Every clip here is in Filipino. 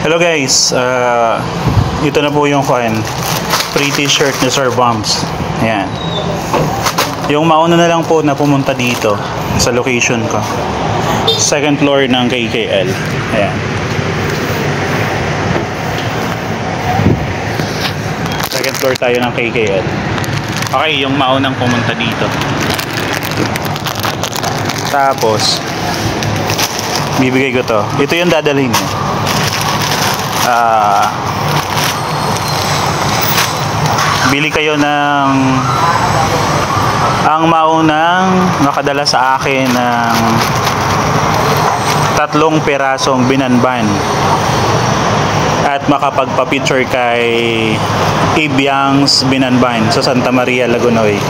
Hello guys, ito na po yung free t-shirt ni Sir Bumps. Ayan. Yung mauna na lang po na pumunta dito sa location ko. Second floor ng KKL. Ayan. Second floor tayo ng KKL. Okay, yung maunang pumunta dito. Tapos bibigay ko to. Ito yung dadalhin mo. Bili kayo ng ang maunang nakadala sa akin ng 3 pirasong binanban at makapagpa-picture kay Ibiang's Binanban sa Santa Maria, Lagunoy.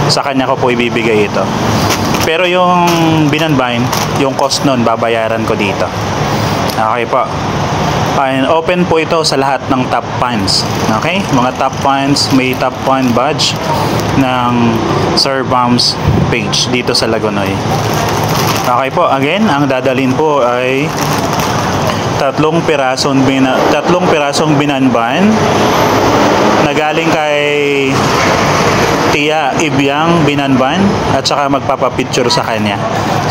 Sa kanya ko po ibibigay ito. Pero yung binanban, yung cost nun babayaran ko dito. Okay po. And open po ito sa lahat ng top fans. Okay? Mga top fans, may top fan badge ng Sir Bumps page dito sa Lagunoy. Okay po, again, ang dadalhin po ay 3 pirasong binanban na galing kay Tia Ibiang Binanban at saka magpapapicture sa kanya.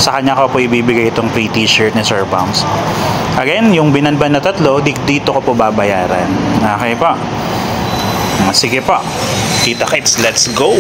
Sa kanya ko po ibibigay itong free t-shirt ni Sir Bumps. Again, yung binanban na 3, dito ko po babayaran. Okay po. Sige po. Kita kits, let's go!